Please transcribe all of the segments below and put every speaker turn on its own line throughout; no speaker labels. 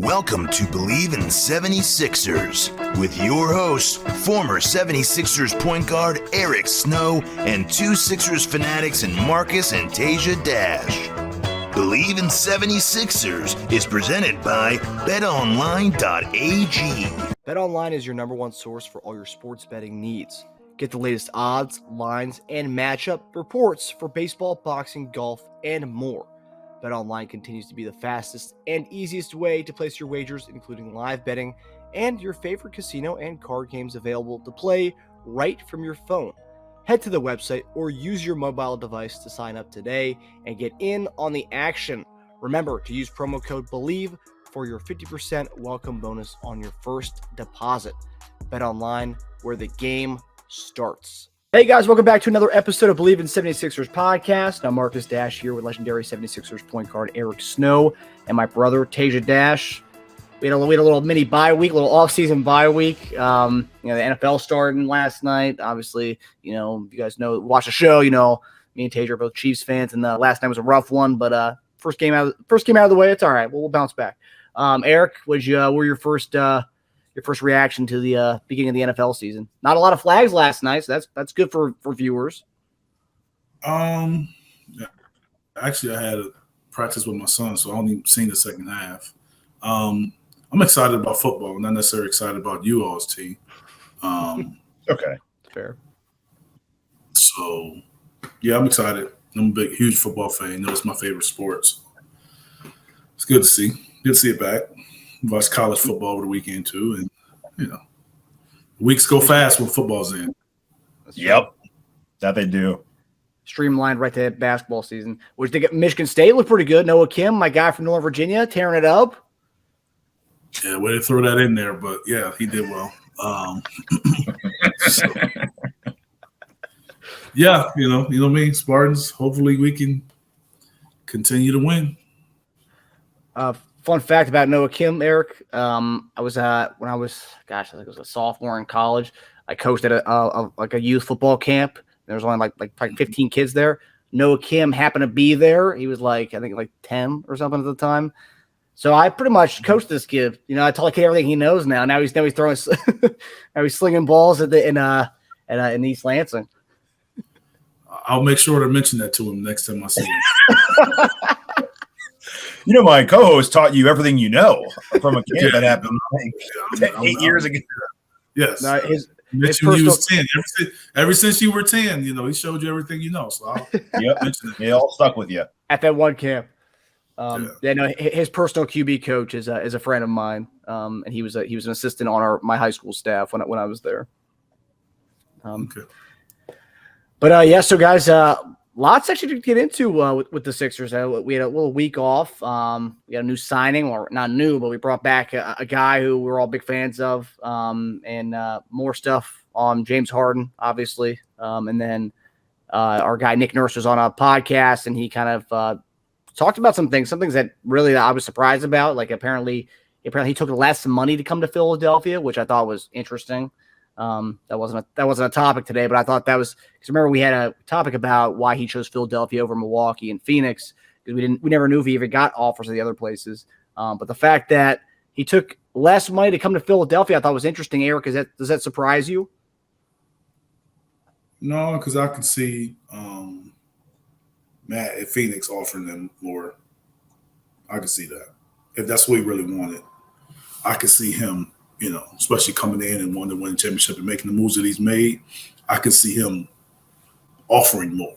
Welcome to Bleav In 76ers with your hosts, former 76ers point guard Eric Snow and two Sixers fanatics in Marcus and Teja Dash. Bleav In 76ers is presented by BetOnline.AG.
BetOnline is your number one source for all your sports betting needs. Get the latest odds, lines, and matchup reports for baseball, boxing, golf, and more. BetOnline continues to be the fastest and easiest way to place your wagers, including live betting and your favorite casino and card games available to play right from your phone. Head to the website or use your mobile device to sign up today and get in on the action. Remember to use promo code BLEAV for your 50% welcome bonus on your first deposit. BetOnline, where the game starts. Hey guys, welcome back to another episode of Bleav In 76ers podcast. I'm Marcus Dash here with legendary 76ers point guard Eric Snow and my brother Teja Dash. We had a little mini bye week, a little off-season bye week. The NFL started last night. Obviously, you guys know, watch the show. Me and Teja are both Chiefs fans, and last night was a rough one. But first game out of the way, it's all right. We'll bounce back. Eric, what were your first reaction to the beginning of the NFL season? Not a lot of flags last night, so that's good for viewers.
Actually, I had a practice with my son, so I only seen the second half. I'm excited about football, not necessarily excited about you all's team.
Okay, fair.
So, yeah, I'm excited. I'm a huge football fan. It's my favorite sport. So it's good to see. Good to see it back. Watched college football over the weekend too, and weeks go fast when football's in.
Yep, that they do.
Streamlined right to basketball season. Which they get Michigan State looked pretty good. Noah Kim, my guy from Northern Virginia, tearing it up.
Yeah, way to throw that in there, but yeah, he did well. So, yeah, you know me, Spartans. Hopefully, we can continue to win.
Fun fact about Noah Kim, Eric. I was I think it was a sophomore in college. I coached at a youth football camp. There was only like 15 kids there. Noah Kim happened to be there. He was I think 10 or something at the time. So I pretty much coached this kid. I taught him everything he knows now. Now he's throwing, now he's slinging balls in East Lansing.
I'll make sure to mention that to him next time I see him.
My co-host taught you everything you know from a camp that happened 8 years ago.
Yes.
No, his
you was 10. Ever since you were 10, he showed you everything you know. So I'll mention it.
It all stuck with you.
At that one camp. His personal QB coach is a friend of mine, and he was an assistant on my high school staff when I was there.
Okay.
But so guys, lots actually to get into with the Sixers. We had a little week off. We had a new signing, or not new, but we brought back a guy who we're all big fans of, and more stuff on James Harden, obviously, and then our guy Nick Nurse was on a podcast, and he kind of talked about some things that really I was surprised about. Like apparently he took less money to come to Philadelphia, which I thought was interesting. That wasn't a topic today, but I thought that was because remember we had a topic about why he chose Philadelphia over Milwaukee and Phoenix because we never knew if he even got offers of the other places. But the fact that he took less money to come to Philadelphia, I thought was interesting. Eric, does that surprise you?
No, because I can see Matt at Phoenix offering them more. I can see that. If that's what he really wanted, I could see him, especially coming in and wanting to win the championship and making the moves that he's made. I could see him offering more.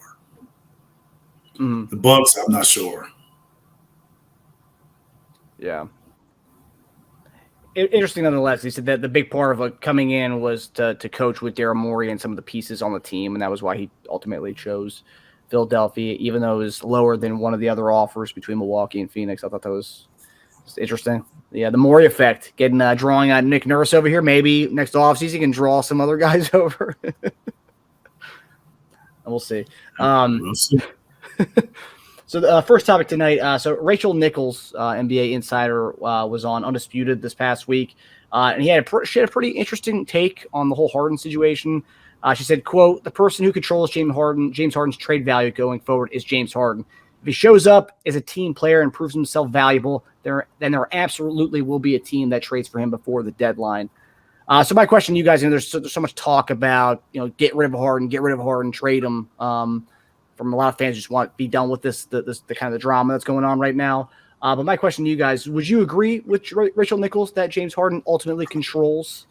Mm-hmm. The Bucks, I'm not sure.
Yeah. Interesting nonetheless. He said that the big part of coming in was to coach with Daryl Morey and some of the pieces on the team, and that was why he ultimately chose Philadelphia, even though it was lower than one of the other offers between Milwaukee and Phoenix. I thought that was interesting. Yeah, the Morey effect, drawing on Nick Nurse over here. Maybe next offseason he can draw some other guys over. We'll see. So the first topic tonight, so Rachel Nichols, NBA insider, was on Undisputed this past week, and she had a pretty interesting take on the whole Harden situation. She said, quote, "The person who controls James Harden's trade value going forward is James Harden. If he shows up as a team player and proves himself valuable, then there absolutely will be a team that trades for him before the deadline. So my question to you guys, there's so much talk about, get rid of Harden, trade him. From a lot of fans just want to be done with this the kind of the drama that's going on right now. But my question to you guys, would you agree with Rachel Nichols that James Harden ultimately controls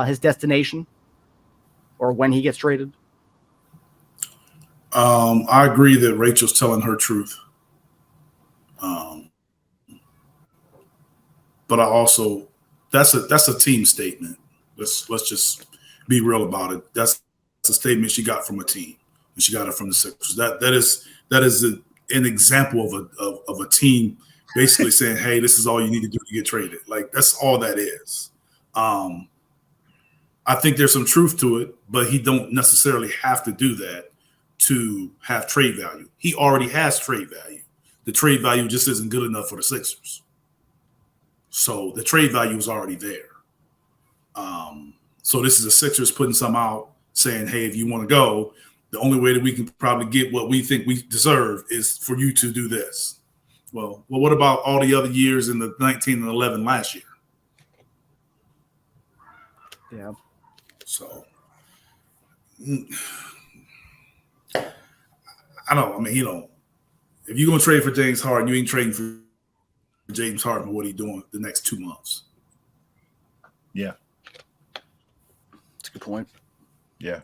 his destination or when he gets traded?
I agree that Rachel's telling her truth. But I also, that's a team statement. Let's just be real about it. That's a statement she got from a team, and she got it from the Sixers. That is an example of a team basically saying, "Hey, this is all you need to do to get traded." Like, that's all that is. I think there's some truth to it, but he don't necessarily have to do that to have trade value. He already has trade value. The trade value just isn't good enough for the Sixers. So the trade value is already there. So this is the Sixers putting some out saying, hey, if you want to go, the only way that we can probably get what we think we deserve is for you to do this. Well, what about all the other years in the 19 and 11 last year?
Yeah.
So I don't know. I mean, if you're going to trade for James Harden, you ain't trading for James Harden for what he's doing the next 2 months.
Yeah.
That's a good point.
Yeah.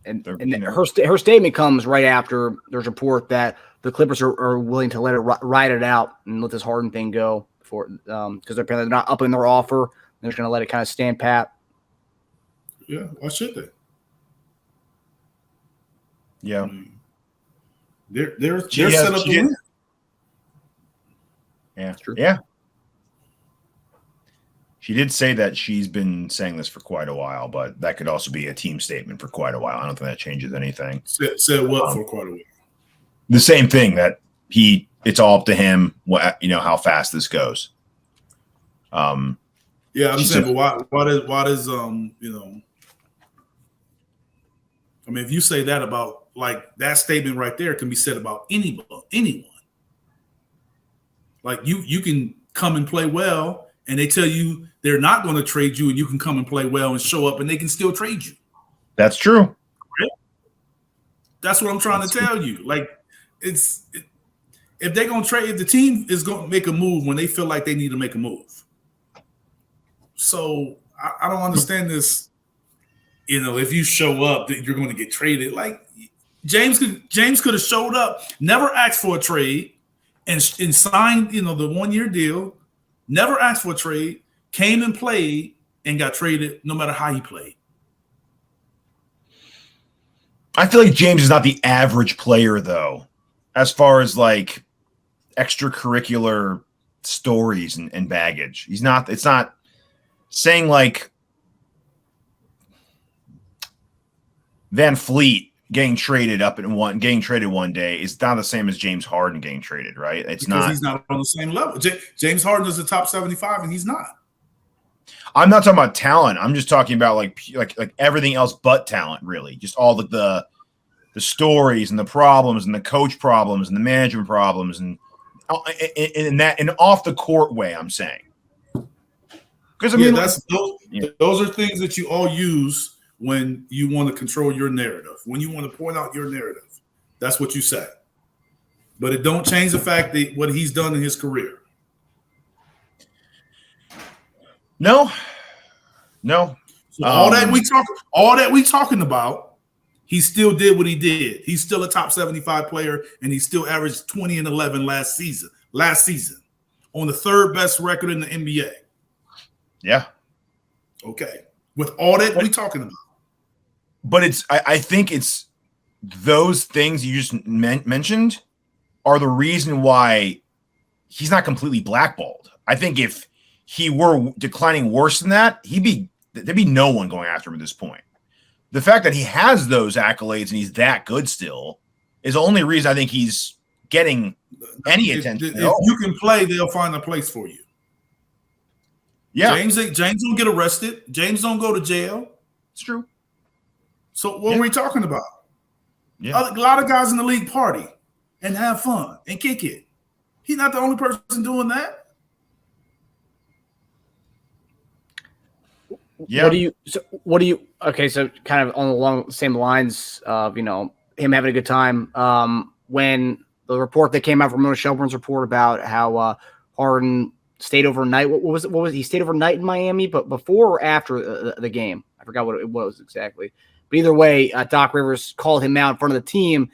And her statement comes right after there's a report that the Clippers are willing to let it ride it out and let this Harden thing go because they're not upping their offer. They're just going to let it kind of stand pat.
Yeah, why should they?
Yeah.
I mean, they're set up to win.
Yeah. True. Yeah. She did say that she's been saying this for quite a while, but that could also be a team statement for quite a while. I don't think that changes anything.
Said what for quite a while?
The same thing, that it's all up to him, how fast this goes.
Yeah, I'm saying, but why does I mean, if you say that about, like, that statement right there can be said about anyone. Like, you can come and play well, and they tell you they're not going to trade you, and you can come and play well and show up, and they can still trade you.
That's true.
Right? That's what I'm trying to tell you. Like, if they're going to trade, if the team is going to make a move when they feel like they need to make a move. So I don't understand this. If you show up, that you're going to get traded. Like, James could have showed up, never asked for a trade, and signed, the 1-year deal, never asked for a trade, came and played, and got traded no matter how he played.
I feel like James is not the average player, though, as far as like extracurricular stories and baggage. It's not saying like Van Fleet getting traded one day is not the same as James Harden getting traded, right? It's
because
not.
He's not on the same level. James Harden is a top 75, and he's not.
I'm not talking about talent. I'm just talking about like everything else but talent, really. Just all the stories and the problems and the coach problems and the management problems and in that and off the court way. I'm saying because
those are things that you all use when you want to control your narrative, when you want to point out your narrative. That's what you say. But it don't change the fact that what he's done in his career.
No.
So all that we talking about, he still did what he did. He's still a top 75 player, and he still averaged 20 and 11 last season on the third best record in the NBA.
Yeah.
Okay. With all that we talking about.
But I think it's those things you just mentioned are the reason why he's not completely blackballed. I think if he were declining worse than that, there'd be no one going after him at this point. The fact that he has those accolades and he's that good still is the only reason I think he's getting any attention.
If you can play, they'll find a place for you.
Yeah.
James don't get arrested. James don't go to jail.
It's true.
So what are we talking about?
Yeah.
A lot of guys in the league party. and have fun and kick it. He's not the only person doing that.
Yeah.
Okay, so kind of along the same lines of, him having a good time. When the report that came out from Mona Shelburne's report about how Harden stayed overnight, what was he stayed overnight in Miami, but before or after the game? I forgot what it was exactly. But either way, Doc Rivers called him out in front of the team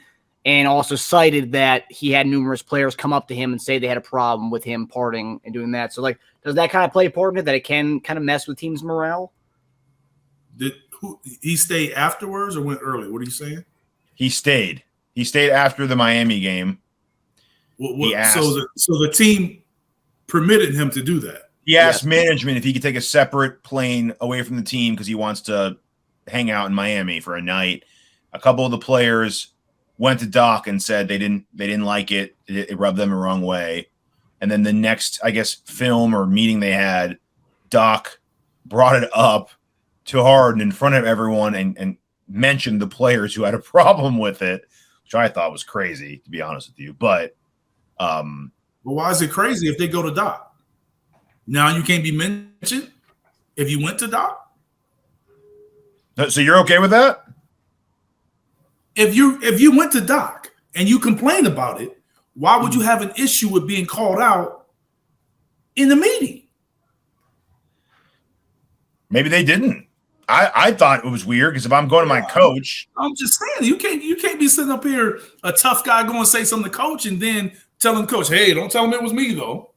and also cited that he had numerous players come up to him and say they had a problem with him partying and doing that. So, does that kind of play a part in it, that it can kind of mess with teams' morale?
Did he stay afterwards or went early? What are you saying?
He stayed. He stayed after the Miami game.
So the team permitted him to do that.
He asked management if he could take a separate plane away from the team because he wants to hang out in Miami for a night. A couple of the players went to Doc and said they didn't like it. It rubbed them the wrong way. And then the next, I guess, film or meeting they had, Doc brought it up to Harden in front of everyone and mentioned the players who had a problem with it, which I thought was crazy, to be honest with you. But
why is it crazy if they go to Doc? Now you can't be mentioned if you went to Doc?
So you're okay with that?
If you went to Doc and you complained about it, why would you have an issue with being called out in the meeting?
Maybe they didn't. I thought it was weird because if I'm going to my coach,
I'm just saying you can't be sitting up here a tough guy going to say something to coach and then telling coach, hey, don't tell him it was me though.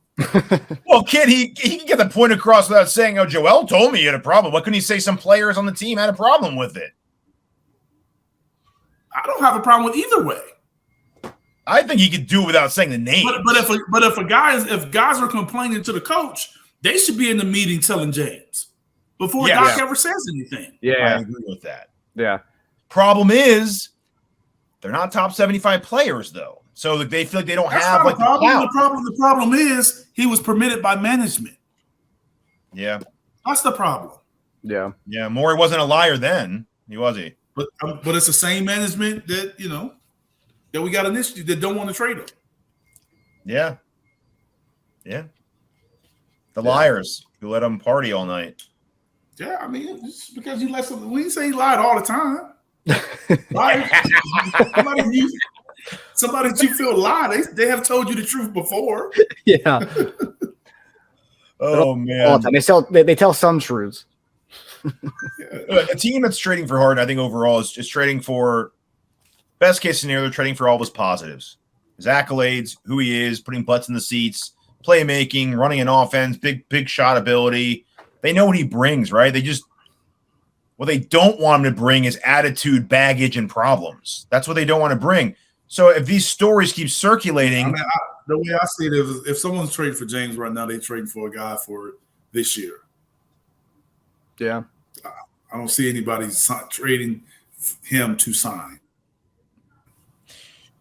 Well, kid, he can get the point across without saying, "Oh, Joel told me you had a problem." What couldn't he say? Some players on the team had a problem with it.
I don't have a problem with either way.
I think he could do it without saying the name.
But if guys are complaining to the coach, they should be in the meeting telling James before Doc ever says anything.
Yeah, I agree with that.
Yeah.
Problem is, they're not top 75 players though, so they feel like they don't have like
the problem is he was permitted by management.
Yeah,
that's the problem.
Yeah.
Morey wasn't a liar then, was he?
But it's the same management that that we got an issue that don't want to trade him.
Yeah. The liars who let him party all night.
Yeah, I mean, it's because you let some. We say he lied all the time. Somebody that you feel lie, they have told you the truth before.
Yeah.
Oh man,
all the time. They tell some truths.
A team that's trading for Harden, I think overall is trading for best case scenario. They're trading for all of his positives, his accolades, who he is, putting butts in the seats, playmaking, running an offense, big shot ability. They know what he brings, right? What they don't want him to bring is attitude, baggage, and problems. That's what they don't want to bring. So if these stories keep circulating,
the way I see it is, if someone's trading for James right now, they trading for a guy for this year.
Yeah,
I don't see anybody trading him to sign.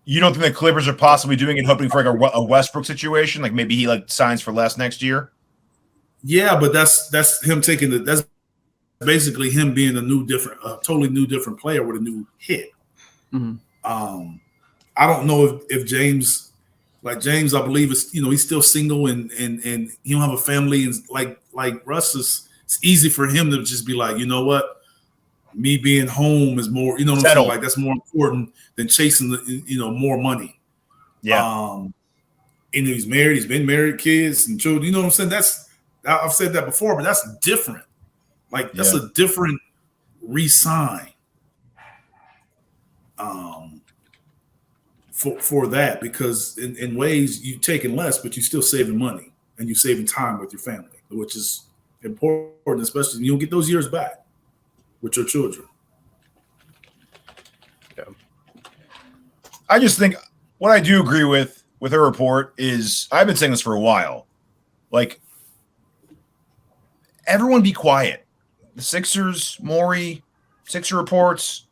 You don't think the Clippers are possibly doing it, hoping for like a Westbrook situation, like maybe he signs for less next year?
Yeah, but that's him taking that's basically him being a totally new different player with a new hit.
Mm-hmm.
I don't know if James, I believe is he's still single and he don't have a family, and like Russ it's easy for him to just be like, you know what, me being home is more, what I'm saying? Like that's more important than chasing the more money.
Yeah.
And he's married, he's been married, kids and children. You know what I'm saying? I've said that before, but that's different. Like that's a different re-sign for that, because in ways you're taking less, but you're still saving money and you're saving time with your family, which is important, especially when you don't get those years back with your children.
Yeah. I just think what I do agree with her report is, I've been saying this for a while, like, everyone be quiet. The Sixers, Morey, Sixer reports,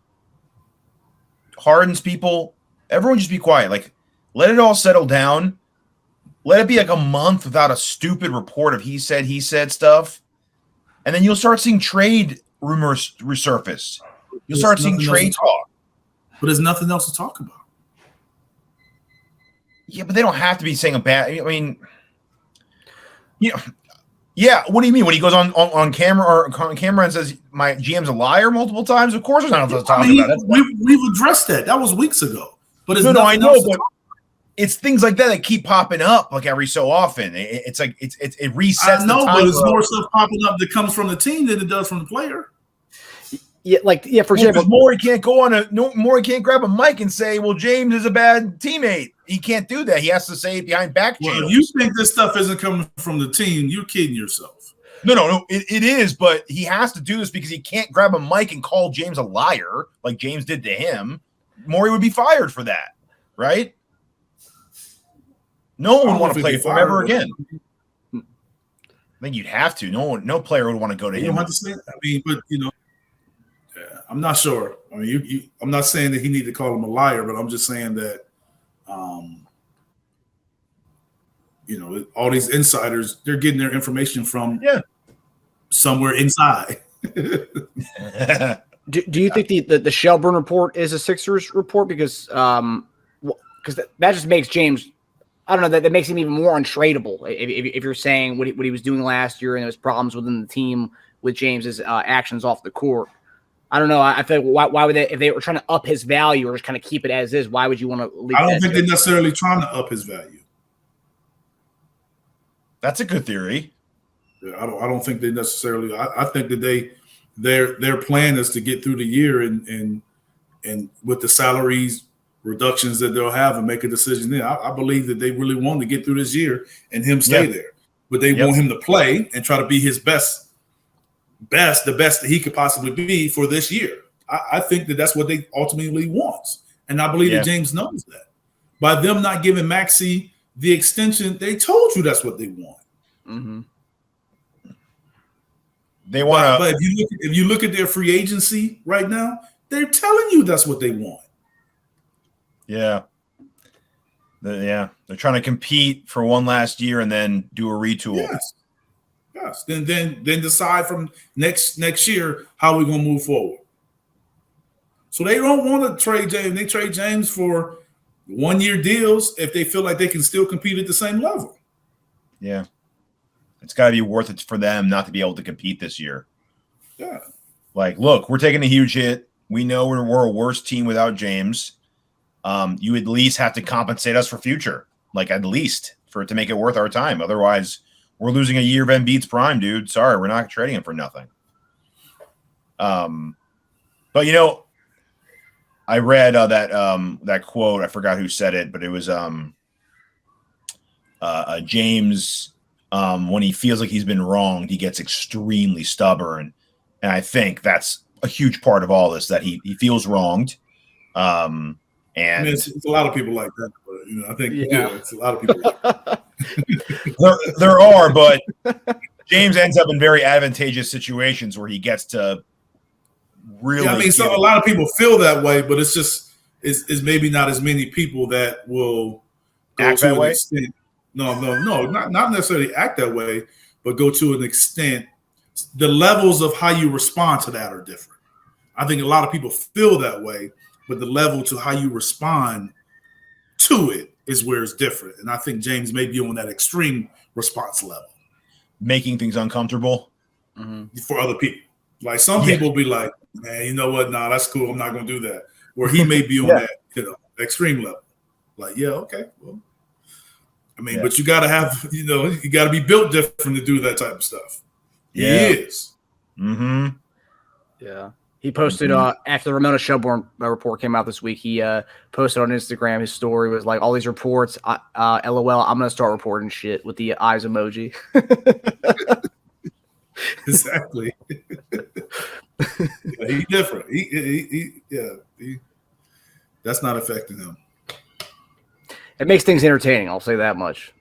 Harden's people, everyone just be quiet. Like, let it all settle down. Let it be like a month without a stupid report of he said stuff. And then you'll start seeing trade rumors resurface. You'll start seeing trade talk.
But there's nothing else to talk about.
Yeah, but they don't have to be saying a bad. I mean, yeah. What do you mean when he goes on camera and says my GM's a liar multiple times? Of course, we're not talking about it.
We've addressed that. That was weeks ago. But it's
I know, but it's things like that keep popping up like every so often. It resets.
I know, but it's more stuff popping up that comes from the team than it does from the player.
Yeah, for example,
Morey can't Morey can't grab a mic and say, "Well, James is a bad teammate." He can't do that. He has to say it behind back channels.
If you think this stuff isn't coming from the team, you're kidding yourself.
No, it is, but he has to do this because he can't grab a mic and call James a liar like James did to him. Morey would be fired for that, right? No one would want to play for him ever again. I think you'd have to. No player would want to go to him.
You don't have to say that. I mean, but I'm not sure. I mean, I'm not saying that he need to call him a liar, but I'm just saying that, all these insiders, they're getting their information from somewhere inside.
Do you think the Shelburne report is a Sixers report? Because that just makes James, I don't know, that makes him even more untradeable. If you're saying what he was doing last year and those problems within the team with James's actions off the court. I don't know. I feel like why would they, if they were trying to up his value or just kind of keep it as is, why would you want to leave?
I don't think they're necessarily trying to up his value.
That's a good theory.
Yeah, I don't think they necessarily. I think that their plan is to get through the year and with the salaries reductions that they'll have and make a decision there. I believe that they really want to get through this year and him stay there, but they want him to play and try to be his best, the best that he could possibly be for this year. I think that that's what they ultimately want, and I believe that James knows that. By them not giving Maxey the extension, they told you that's what they want.
Mm-hmm.
They want to.
But if you look at their free agency right now, they're telling you that's what they want.
Yeah. They're trying to compete for one last year and then do a retool.
Yes. Then decide from next year how we're gonna move forward. So they don't want to trade James. They trade James for 1-year deals if they feel like they can still compete at the same level.
Yeah. It's got to be worth it for them not to be able to compete this year.
Yeah.
Like, look, we're taking a huge hit. We know we're a worse team without James. You at least have to compensate us for future, like at least for it to make it worth our time. Otherwise, we're losing a year of Embiid's prime, dude. Sorry, we're not trading him for nothing. But I read that quote. I forgot who said it, but it was James. When he feels like he's been wronged, he gets extremely stubborn, and I think that's a huge part of all this, that he feels wronged. And
I mean, it's a lot of people like that, but I think it's a lot of people like
that. there are, but James ends up in very advantageous situations where he gets to really.
Yeah, I mean, so a lot of people feel that way, but it's just is maybe not as many people that will go
act
to
that
an
way.
Extent. No, not necessarily act that way, but go to an extent. The levels of how you respond to that are different. I think a lot of people feel that way, but the level to how you respond to it is where it's different. And I think James may be on that extreme response level,
making things uncomfortable
for other people. Like some people be like, "Man, you know what? Nah, that's cool. I'm not going to do that." Where he may be on that extreme level. Like, okay, well. I mean, but you got to have, you got to be built different to do that type of stuff.
Yeah.
He is.
Mm-hmm. Yeah. He posted after the Ramona Shelburne report came out this week. He posted on Instagram. His story was like, all these reports. LOL. I'm gonna start reporting shit with the eyes emoji.
Exactly. He's different. He that's not affecting him.
It makes things entertaining. I'll say that much.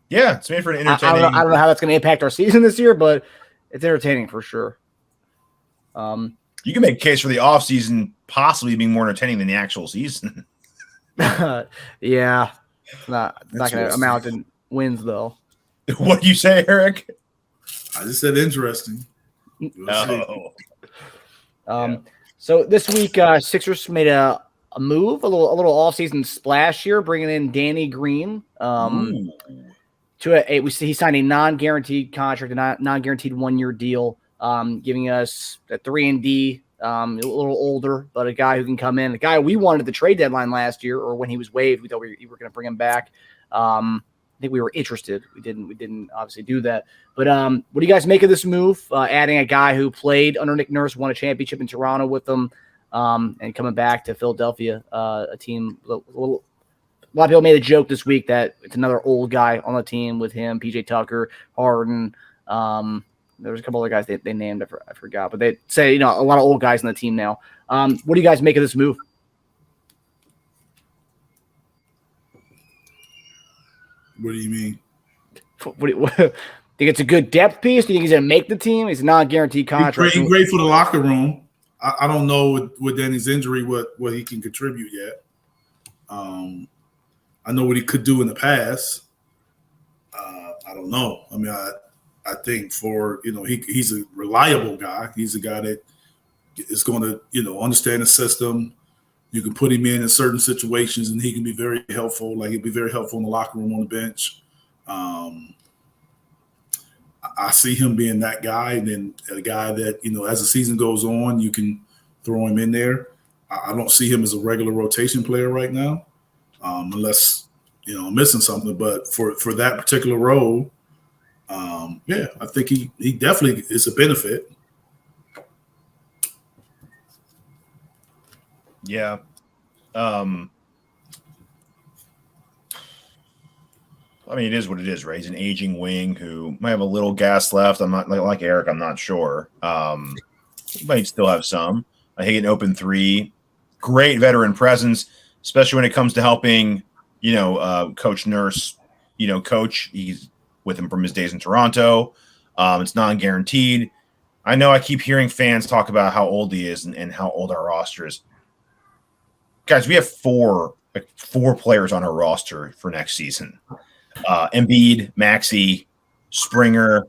Yeah, it's made for an entertaining.
I don't know how that's going to impact our season this year, but it's entertaining for sure.
You can make a case for the offseason possibly being more entertaining than the actual season.
Yeah. Not going to amount in wins, though.
What do you say, Eric?
I just said interesting.
So this week, Sixers made a a move, a little offseason splash here, bringing in Danny Green. He signed a non-guaranteed contract, a non-guaranteed 1-year deal, giving us a 3-and-D, a little older, but a guy who can come in. A guy we wanted at the trade deadline last year, or when he was waived, we thought we were going to bring him back. I think we were interested. We didn't obviously do that. But what do you guys make of this move? Adding a guy who played under Nick Nurse, won a championship in Toronto with them, and coming back to Philadelphia, a team. A lot of people made a joke this week that it's another old guy on the team with him, PJ Tucker, Harden. There was a couple other guys they named. I forgot, but they say a lot of old guys on the team now. What do you guys make of this move?
What do you mean?
Think it's a good depth piece? Do you think he's going to make the team? He's a non-guaranteed contract.
He's great for the locker room. I don't know with Danny's injury what he can contribute yet. I know what he could do in the past. I don't know. I mean, I think he's a reliable guy. He's a guy that is going to understand the system. You can put him in certain situations, and he can be very helpful. Like, he'd be very helpful in the locker room, on the bench. I see him being that guy, and then a guy that, as the season goes on, you can throw him in there. I don't see him as a regular rotation player right now, unless, I'm missing something. But for that particular role, I think he definitely is a benefit.
Yeah. I mean, it is what it is, right? He's an aging wing who might have a little gas left. I'm not like Eric. I'm not sure. He might still have some. I hate an open three. Great veteran presence, especially when it comes to helping, Coach Nurse, coach. He's with him from his days in Toronto. It's non-guaranteed. I know I keep hearing fans talk about how old he is and how old our roster is. Guys, we have four players on our roster for next season. Embiid, Maxey, Springer,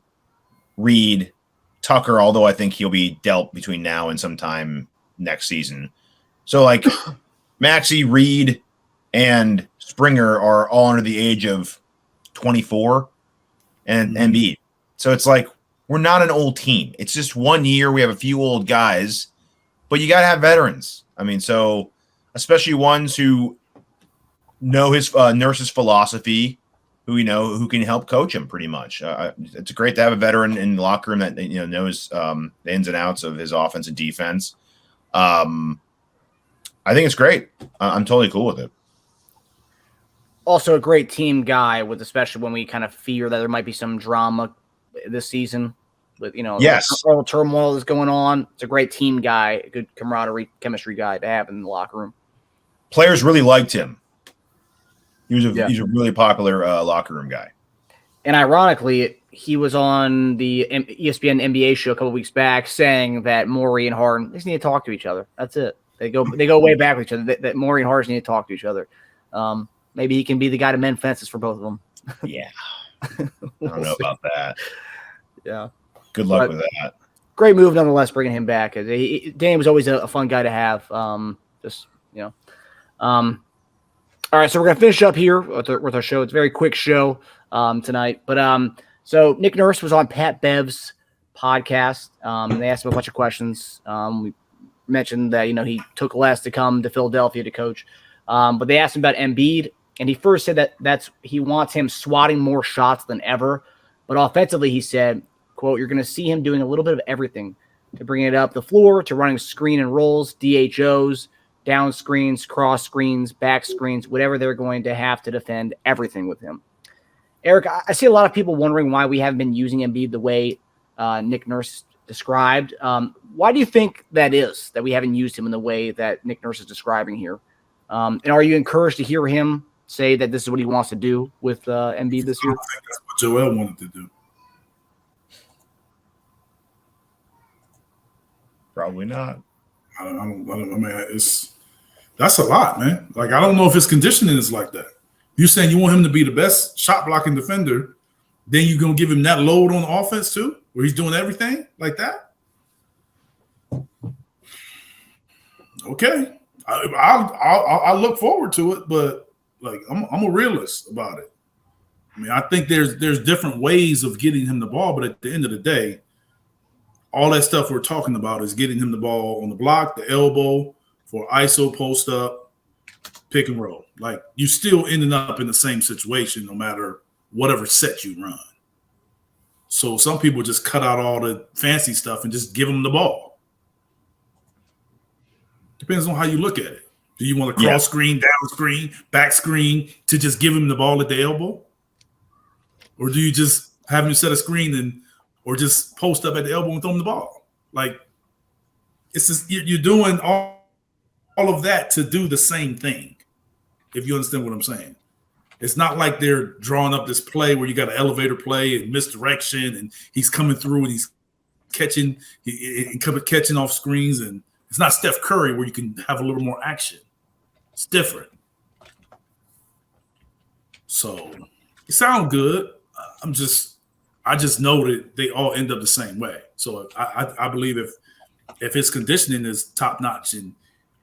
Reed, Tucker, although I think he'll be dealt between now and sometime next season. So, Maxey, Reed, and Springer are all under the age of 24, and Embiid. So it's we're not an old team. It's just 1 year. We have a few old guys, but you got to have veterans. I mean, so especially ones who know his Nurse's philosophy, who can help coach him pretty much. It's great to have a veteran in the locker room that knows the ins and outs of his offense and defense. I think it's great. I'm totally cool with it.
Also a great team guy, especially when we kind of fear that there might be some drama this season with
yes,
all the turmoil that's going on. It's a great team guy, a good camaraderie, chemistry guy to have in the locker room.
Players really liked him. He's a really popular locker room guy.
And ironically, he was on the ESPN NBA show a couple weeks back saying that Morey and Harden just need to talk to each other. That's it. They go way back with each other. That Morey and Harden need to talk to each other. Maybe he can be the guy to mend fences for both of them.
Yeah. I don't know about that.
Yeah.
Good luck with that.
Great move nonetheless, bringing him back. Danny was always a fun guy to have. All right, so we're going to finish up here with our show. It's a very quick show tonight. But so Nick Nurse was on Pat Bev's podcast. They asked him a bunch of questions. We mentioned that, he took less to come to Philadelphia to coach. But they asked him about Embiid, and he first said that he wants him swatting more shots than ever. But offensively, he said, quote, "You're going to see him doing a little bit of everything, to bring it up the floor, to running screen and rolls, DHOs, down screens, cross screens, back screens, whatever they're going to have to defend, everything with him." Eric, I see a lot of people wondering why we haven't been using Embiid the way Nick Nurse described. Why do you think that is, that we haven't used him in the way that Nick Nurse is describing here? And are you encouraged to hear him say that this is what he wants to do with Embiid this year?
I think that's what Joel wanted to do.
Probably not.
I mean, that's a lot, man. I don't know if his conditioning is like that. You're saying you want him to be the best shot blocking defender, then you're going to give him that load on offense too, where he's doing everything like that? Okay. I look forward to it, but like I'm a realist about it. I mean, I think there's different ways of getting him the ball, but at the end of the day, all that stuff we're talking about is getting him the ball on the block, the elbow, for ISO, post up, pick and roll. Like, you still ending up in the same situation no matter whatever set you run. So some people just cut out all the fancy stuff and just give him the ball. Depends on how you look at it. Do you want to cross screen, down screen, back screen to just give him the ball at the elbow? Or do you just have him set a screen or just post up at the elbow and throw him the ball? Like, it's just, you're doing all of that to do the same thing, if you understand what I'm saying. It's not like they're drawing up this play where you got an elevator play and misdirection and he's coming through and he's catching off screens, and it's not Steph Curry where you can have a little more action. It's different. So it sounds good. I just know that they all end up the same way. So I believe if his conditioning is top notch and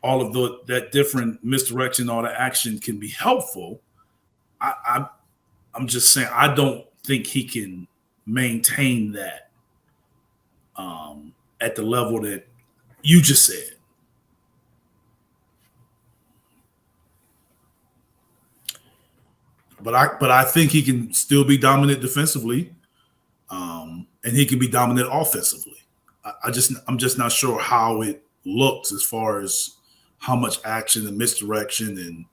all of that different misdirection, all the action can be helpful, I'm just saying I don't think he can maintain that at the level that you just said. But I think he can still be dominant defensively, and he can be dominant offensively. I'm just not sure how it looks as far as how much action and misdirection and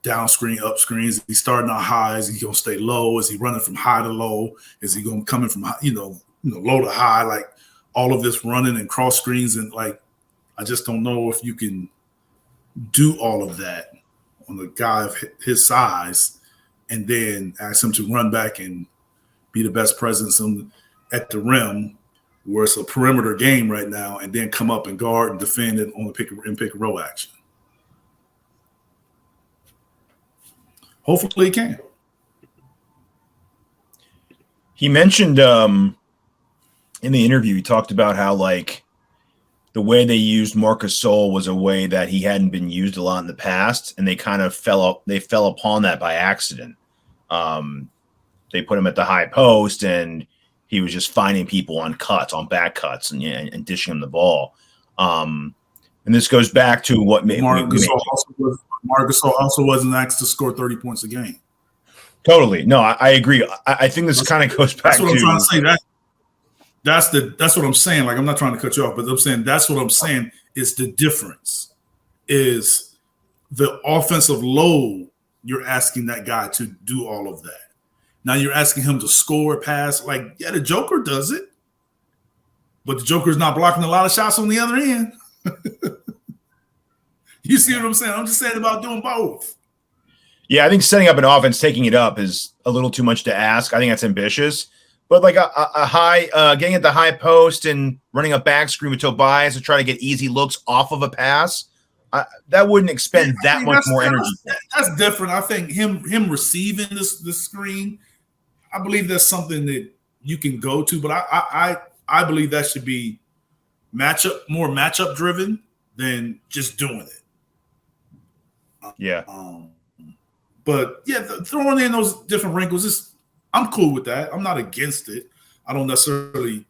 down screen, up screens. Is he starting out high? Is he going to stay low? Is he running from high to low? Is he going coming from low to high? Like, all of this running and cross screens, and like, I just don't know if you can do all of that on a guy of his size, and then ask him to run back and be the best presence at the rim, where it's a perimeter game right now, and then come up and guard and defend it on the pick and roll action. Hopefully he can.
He mentioned in the interview, he talked about how, like, the way they used Marcus Gasol was a way that he hadn't been used a lot in the past, and they kind of fell upon that by accident. They put him at the high post, and he was just finding people on back cuts, and dishing him the ball. And this goes back to what made
Marcus Gasol also wasn't asked to score 30 points a game.
Totally. No, I agree. I think this kind of goes back
to. That's what I'm trying to say. That's what I'm saying. Like, I'm not trying to cut you off, but I'm saying that's what I'm saying is the difference is the offensive load. You're asking that guy to do all of that. Now you're asking him to score, pass. Like, yeah, the Joker does it, but the Joker's not blocking a lot of shots on the other end. You see what I'm saying? I'm just saying about doing both.
Yeah, I think setting up an offense, taking it up is a little too much to ask. I think that's ambitious. But like a high, getting at the high post and running a back screen with Tobias to try to get easy looks off of a pass, that wouldn't expend that much more energy.
That's different. I think him receiving this screen, I believe that's something that you can go to. But I believe that should be more matchup driven than just doing it.
Yeah.
But yeah, throwing in those different wrinkles I'm cool with that. I'm not against it. I don't necessarily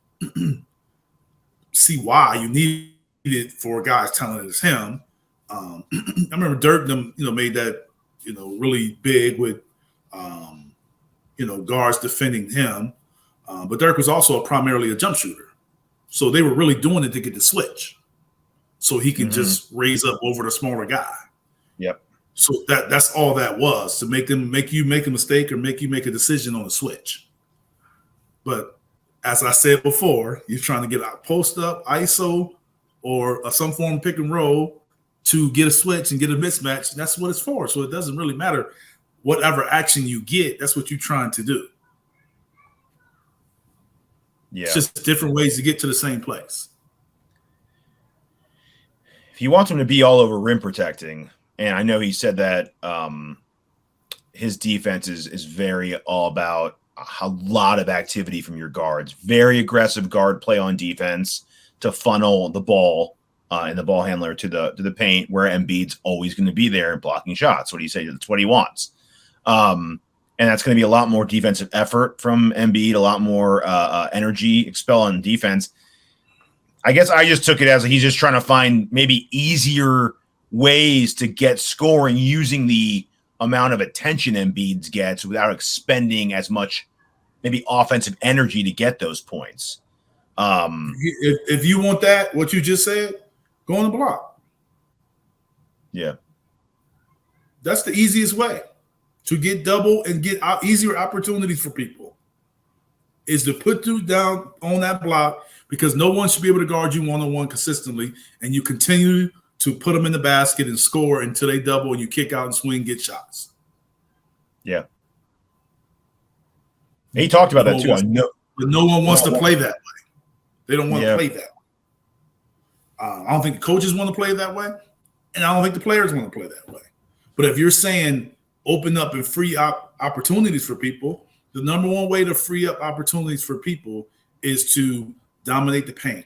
see why you need it for a guy as talented as him. I remember Dirk made that really big with guards defending him. But Dirk was also primarily a jump shooter, so they were really doing it to get the switch, so he could just raise up over the smaller guy.
Yep.
So that's all that was, to make you make a mistake or make you make a decision on a switch. But as I said before, you're trying to get a post up, ISO, or some form of pick and roll to get a switch and get a mismatch. And that's what it's for. So it doesn't really matter whatever action you get. That's what you're trying to do.
Yeah.
It's just different ways to get to the same place.
If you want him to be all over rim protecting, and I know he said that his defense is very all about a lot of activity from your guards, very aggressive guard play on defense to funnel the ball and the ball handler to the paint, where Embiid's always going to be there blocking shots. What do you say? That's what he wants. And that's going to be a lot more defensive effort from Embiid, a lot more energy expel on defense. I guess I just took it as he's just trying to find maybe easier ways to get scoring using the amount of attention Embiid gets without expending as much maybe offensive energy to get those points.
If you want that, what you just said, go on the block.
Yeah.
That's the easiest way to get double and get easier opportunities for people is to put you down on that block, because no one should be able to guard you one-on-one consistently, and you continue to put them in the basket and score until they double and you kick out and swing, get shots.
Yeah. He talked about that too.
But no one wants to play that way. They don't want to play that way. I don't think the coaches want to play that way, and I don't think the players want to play that way. But if you're saying open up and free up opportunities for people, the number one way to free up opportunities for people is to dominate the paint.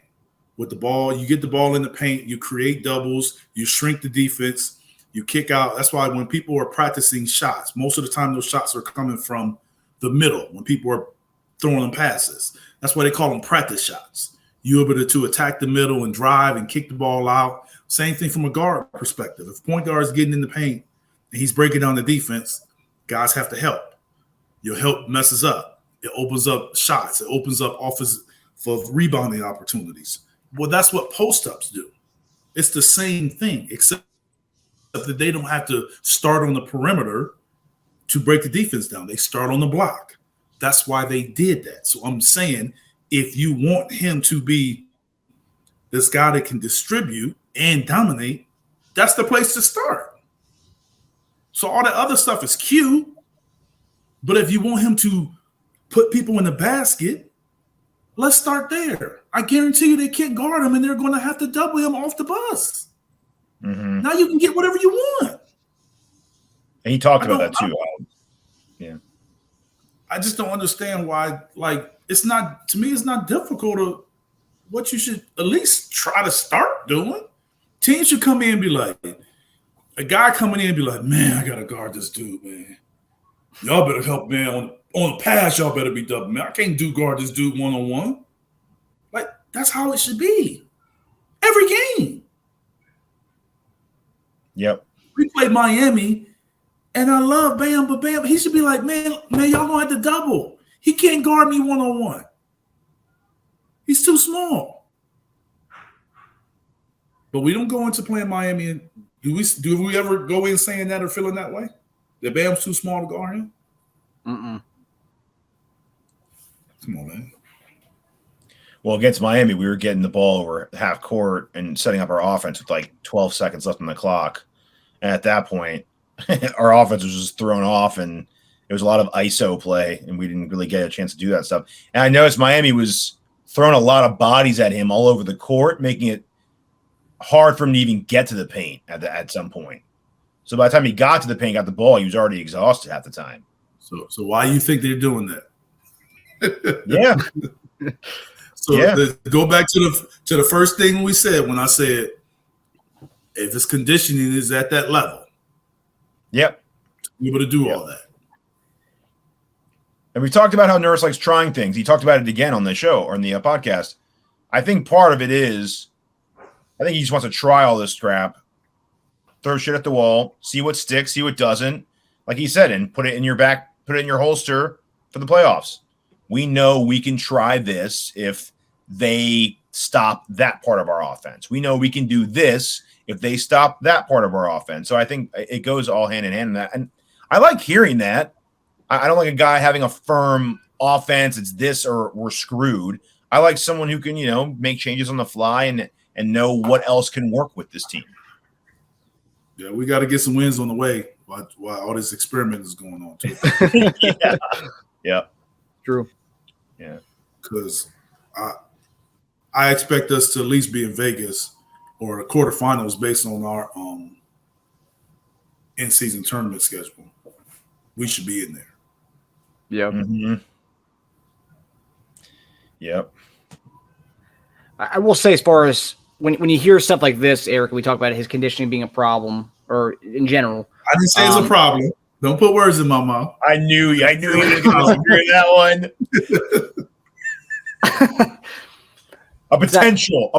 With the ball, you get the ball in the paint, you create doubles, you shrink the defense, you kick out. That's why when people are practicing shots, most of the time those shots are coming from the middle when people are throwing them passes. That's why they call them practice shots. You're able to attack the middle and drive and kick the ball out. Same thing from a guard perspective. If point guard is getting in the paint and he's breaking down the defense, guys have to help. Your help messes up. It opens up shots. It opens up offense for rebounding opportunities. Well, that's what post-ups do. It's the same thing, except that they don't have to start on the perimeter to break the defense down. They start on the block. That's why they did that. So I'm saying if you want him to be this guy that can distribute and dominate, that's the place to start. So all that other stuff is cute. But if you want him to put people in the basket, let's start there. I guarantee you they can't guard him, and they're going to have to double him off the bus.
Mm-hmm.
Now you can get whatever you want.
And he talked about that too. Yeah.
I just don't understand why, it's not, to me, it's not difficult to what you should at least try to start doing. Teams should come in and be like, a guy coming in and be like, man, I got to guard this dude, man. Y'all better help, man. On the pass, y'all better be double, man. I can't guard this dude one-on-one. That's how it should be. Every game.
Yep.
We played Miami, and I love Bam, but Bam, he should be like, man, y'all gonna have to double. He can't guard me one-on-one. He's too small. But we don't go into playing Miami, and do we ever go in saying that or feeling that way? That Bam's too small to guard him?
Mm-mm.
Come on, man.
Well, against Miami, we were getting the ball over half court and setting up our offense with 12 seconds left on the clock. And at that point, our offense was just thrown off, and it was a lot of ISO play, and we didn't really get a chance to do that stuff. And I noticed Miami was throwing a lot of bodies at him all over the court, making it hard for him to even get to the paint at some point. So by the time he got to the paint, got the ball, he was already exhausted at the time.
So why do you think they're doing that?
Yeah.
So go back to the first thing we said when I said if his conditioning is at that level.
Yep.
To be able to do all that.
And we talked about how Nurse likes trying things. He talked about it again on the show or in the podcast. I think part of it is I think he just wants to try all this crap, throw shit at the wall, see what sticks, see what doesn't. Like he said, and put it in your back, put it in your holster for the playoffs. We know we can try this if they stop that part of our offense. We know we can do this if they stop that part of our offense. So I think it goes all hand in hand in that. And I like hearing that. I don't like a guy having a firm offense. It's this or we're screwed. I like someone who can, make changes on the fly and know what else can work with this team.
Yeah, we got to get some wins on the way while all this experiment is going on too.
Yeah.
True.
Yeah.
Because I expect us to at least be in Vegas or the quarterfinals based on our in-season tournament schedule. We should be in there.
Yep.
Mm-hmm. Yep.
I will say, as far as when you hear stuff like this, Eric, we talk about his conditioning being a problem, or in general.
I didn't say it's a problem. Don't put words in my mouth.
I knew you were going to disagree with that one. A potential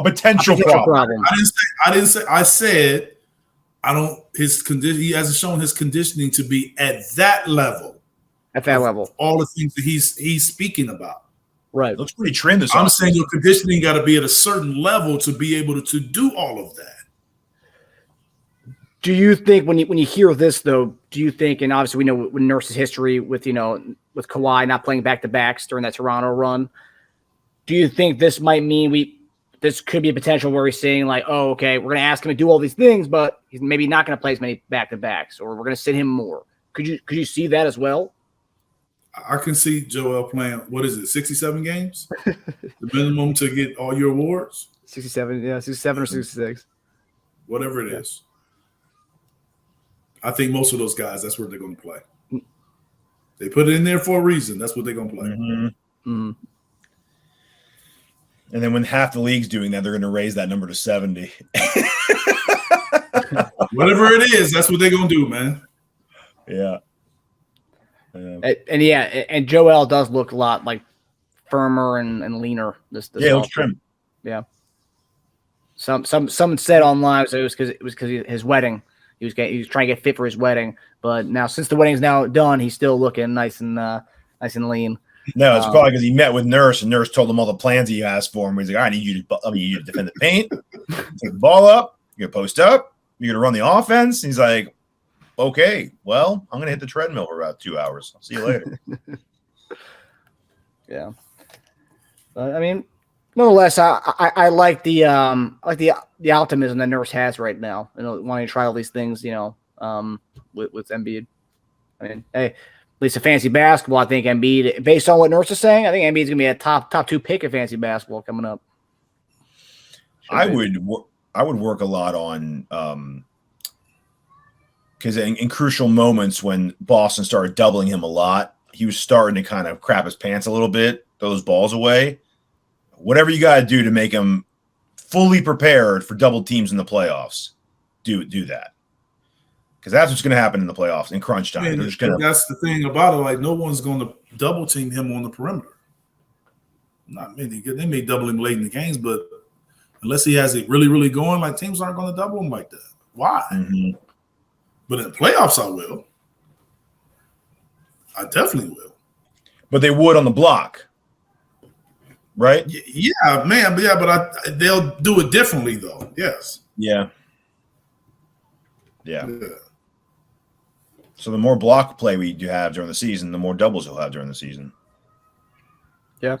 problem.
I said I don't. His condition. He hasn't shown his conditioning to be at that level.
At that level,
all the things that he's speaking about.
Right.
Looks pretty trim.
I'm saying your conditioning got to be at a certain level to be able to do all of that.
Do you think when you hear this though? Do you think, and obviously we know when Nurse's history with with Kawhi not playing back-to-backs during that Toronto run, do you think this might mean this could be a potential where he's saying like, oh, okay, we're going to ask him to do all these things, but he's maybe not going to play as many back-to-backs, or we're going to sit him more? Could you see that as well?
I can see Joel playing, 67 games? The minimum to get all your awards?
67 or 66.
Whatever it is. I think most of those guys, that's where they're going to play. They put it in there for a reason. That's what they're going to play.
Mm-hmm. Mm-hmm. And then when half the league's doing that, they're going to raise that number to 70.
Whatever it is, that's what they're going to do, man.
Yeah.
And Joel does look a lot like firmer and leaner. This
it looks trim.
Yeah. Some said online it was because his wedding. He was trying to get fit for his wedding, but now since the wedding's now done, he's still looking nice and lean.
No, it's probably because he met with Nurse, and Nurse told him all the plans he has for him. He's like, I need you to defend the paint, take the ball up, you're gonna post up, you're gonna run the offense. And he's like, okay, well, I'm gonna hit the treadmill for about 2 hours. I'll see you later.
Yeah, I mean, nonetheless, I like the optimism that Nurse has right now. Wanting to try all these things, with Embiid. I mean, hey, at least in fantasy basketball, I think Embiid, based on what Nurse is saying, I think Embiid's gonna be a top 2 pick in fantasy basketball coming up.
I would work a lot on because in crucial moments when Boston started doubling him a lot, he was starting to kind of crap his pants a little bit, throw those balls away. Whatever you got to do to make him fully prepared for double teams in the playoffs, do that. Because that's what's going to happen in the playoffs in crunch time.
That's the thing about it. Like, no one's going to double team him on the perimeter. Not many. They may double him late in the games, but unless he has it really, really going, like, teams aren't going to double him like that. Why? Mm-hmm. But in the playoffs, I will. I definitely will.
But they would on the block. Right?
Yeah, man. But they'll do it differently, though. Yes.
Yeah. So the more block play we do have during the season, the more doubles you'll have during the season.
Yeah.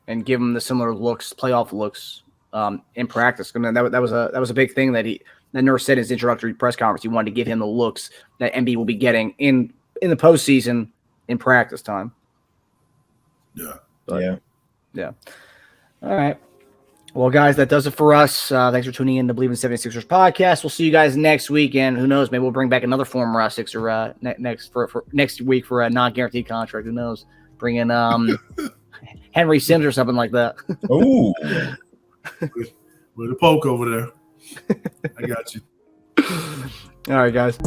And give him the similar looks, playoff looks, in practice. I mean, that was a big thing that Nurse said in his introductory press conference. He wanted to give him the looks that Embiid will be getting in the postseason in practice time.
Yeah.
Yeah. All right. Well, guys, that does it for us. Thanks for tuning in to Bleav In 76ers podcast. We'll see you guys next week, and who knows, maybe we'll bring back another former Sixer next week for a non-guaranteed contract. Who knows? Bring in Henry Sims or something like that.
Ooh.
With a poke over there. I got you.
All right, guys.